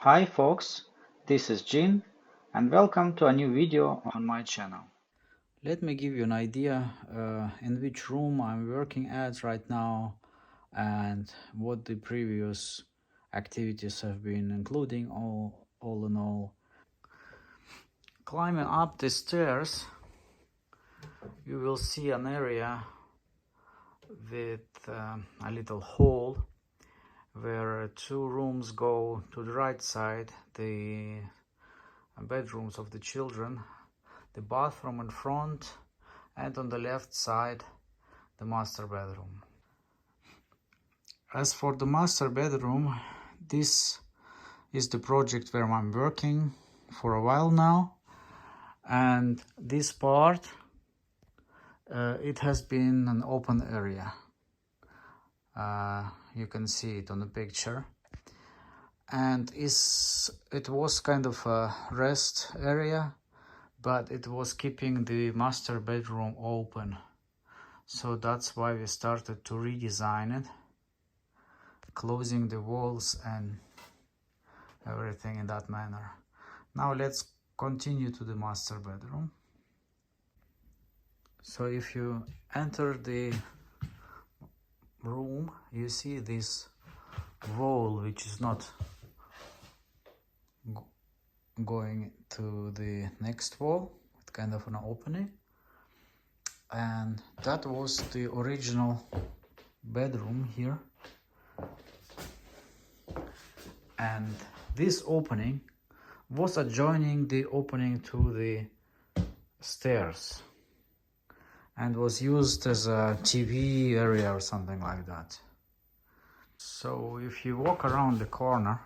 Hi folks, this is Jin and welcome to a new video on my channel. Let me give you an idea in which room I'm working at right now and what the previous activities have been, including all in all. Climbing up the stairs, you will see an area with a little hole where two rooms go. To the right side, the bedrooms of the children, the bathroom in front, and on the left side the master bedroom. As for the master bedroom, this is the project where I'm working for a while now, and this part it has been an open area. You can see it on the picture, and it was kind of a rest area, but it was keeping the master bedroom open, so that's why we started to redesign it, closing the walls and everything in that manner. Now let's continue to the master bedroom. So if you enter the room, you see this wall which is not going to the next wall, it's kind of an opening, and that was the original bedroom here. And this opening was adjoining the opening to the stairs and was used as a TV area or something like that. So if you walk around the corner,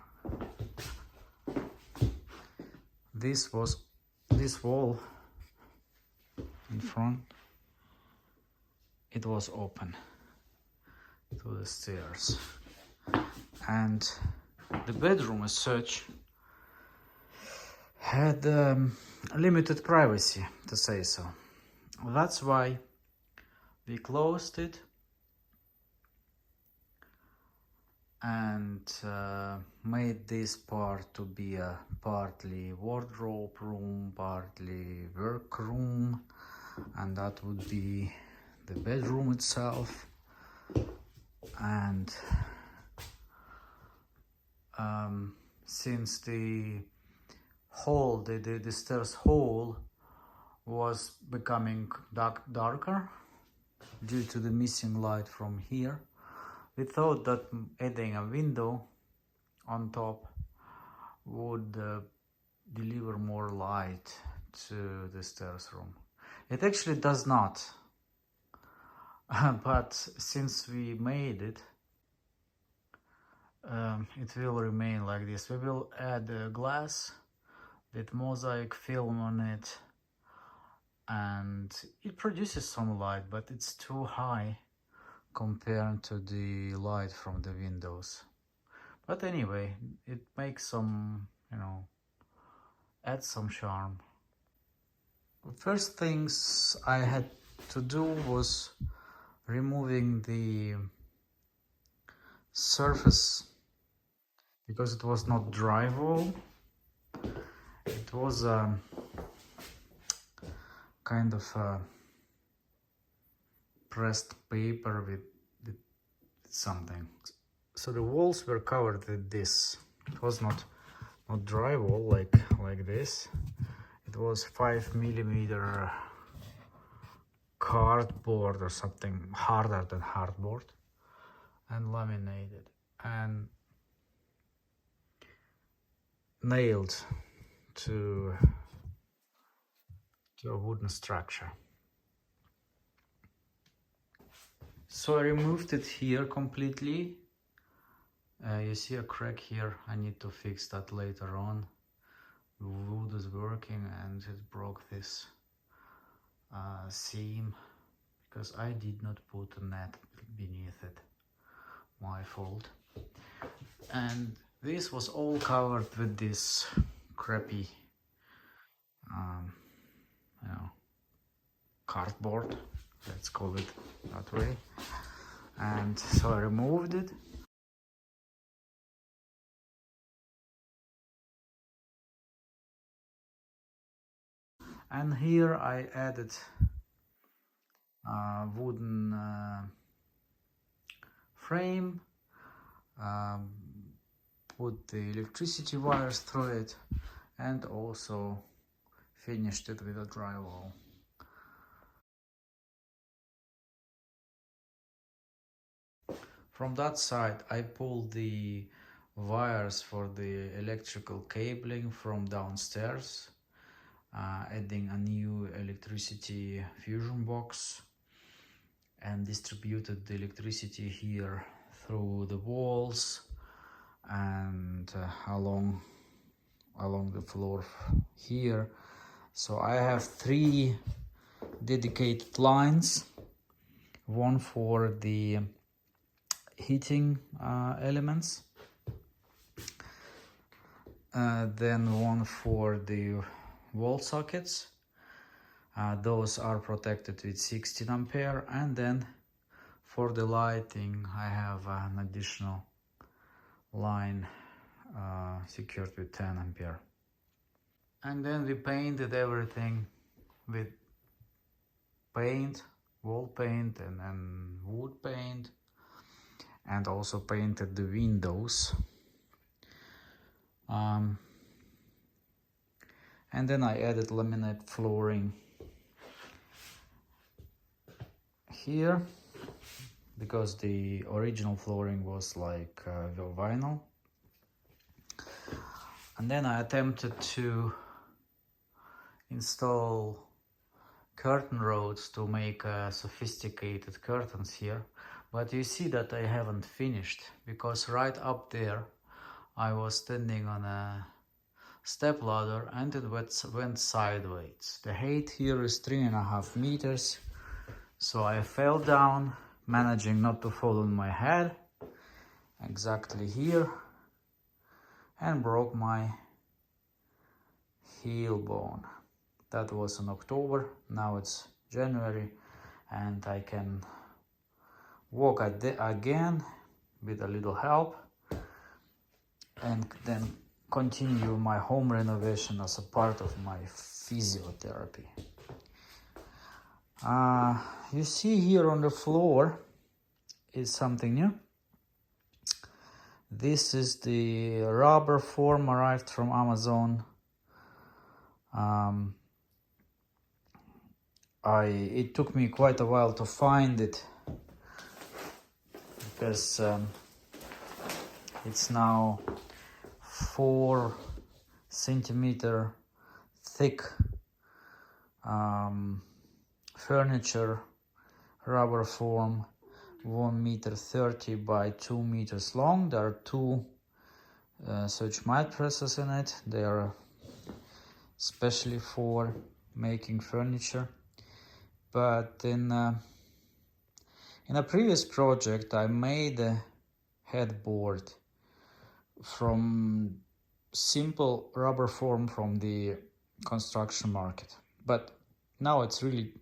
this wall in front, it was open to the stairs, and the bedroom as such had limited privacy, to say so. That's why we closed it and made this part to be a partly wardrobe room, partly work room, and that would be the bedroom itself. And since the hole, the stairs hole was becoming darker due to the missing light from here, we thought that adding a window on top would deliver more light to the stairs room. It actually does not, but since we made it, it will remain like this. We will add glass with mosaic film on it, and it produces some light, but it's too high compared to the light from the windows. But anyway, it makes some, adds some charm. The first things I had to do was removing the surface, because it was not drywall, it was kind of pressed paper with something. So the walls were covered with this. It was not drywall like this. It was 5mm cardboard or something harder than hardboard, and laminated and nailed to a wooden structure. So I removed it here completely. You see a crack here. I need to fix that later on. The wood is working and it broke this seam because I did not put a net beneath it. My fault. And this was all covered with this crappy cardboard, let's call it that way. And so I removed it And here I added wooden frame, put the electricity wires through it, and also finished it with a drywall. From that side I pulled the wires for the electrical cabling from downstairs, adding a new electricity fusion box, and distributed the electricity here through the walls and along the floor here. So I have 3 dedicated lines, one for the heating elements, then one for the wall sockets. Those are protected with 16 ampere, and then for the lighting I have an additional line secured with 10 ampere. And then we painted everything with paint, wall paint and wood paint, and also painted the windows. And then I added laminate flooring here, because the original flooring was like vinyl. And then I attempted to install curtain rods to make sophisticated curtains here, but you see that I haven't finished, because right up there I was standing on a step ladder and it went sideways. The height here is 3.5 meters, so I fell down, managing not to fall on my head exactly here, and broke my heel bone. That was in October, now it's January, and I can walk again with a little help, and then continue my home renovation as a part of my physiotherapy. You see here on the floor is something new. This is the rubber form arrived from Amazon. It took me quite a while to find it, because it's now 4 centimeter thick furniture rubber form, 1.30 meters by 2 meters long. There are 2 such mattresses in it. They are especially for making furniture. But in a previous project I made a headboard from simple rubber form from the construction market, but now it's really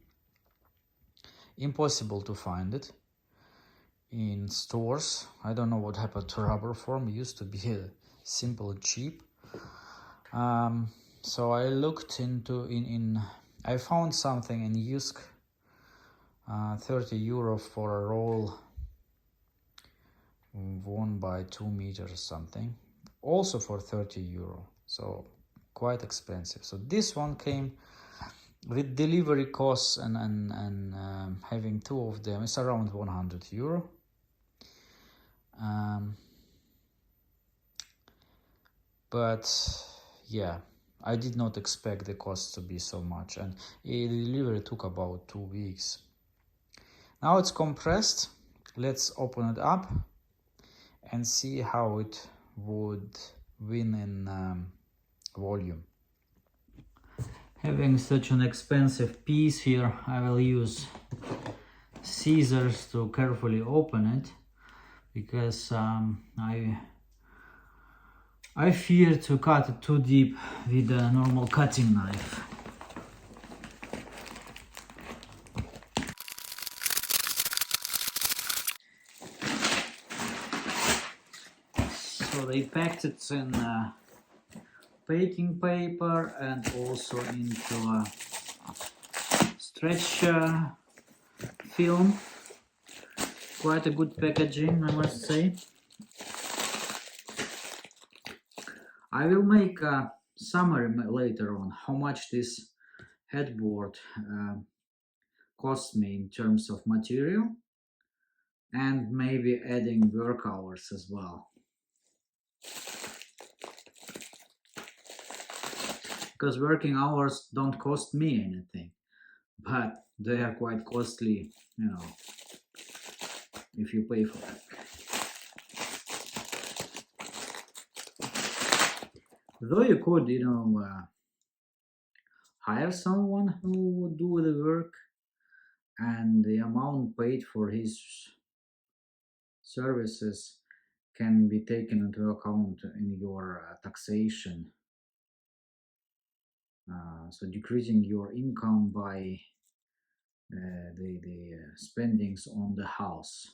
impossible to find it in stores. I don't know what happened to rubber form. It used to be simple and cheap. So I looked into I found something in Yusk, 30 euro for a roll, 1 by 2 meters or something, also for 30 euro, so quite expensive. So this one came with delivery costs and having 2 of them, it's around 100 euro. But yeah, I did not expect the cost to be so much, and the delivery took about 2 weeks. Now it's compressed. Let's open it up and see how it would win in volume. Having such an expensive piece here, I will use scissors to carefully open it, because I fear to cut it too deep with a normal cutting knife. So they packed it in baking paper and also into a stretch film. Quite a good packaging, I must say. I will make a summary later on how much this headboard cost me in terms of material, and maybe adding work hours as well, because working hours don't cost me anything, but they are quite costly, you know, if you pay for it. Though you could, you know, hire someone who would do the work, and the amount paid for his services can be taken into account in your taxation. So decreasing your income by the spendings on the house.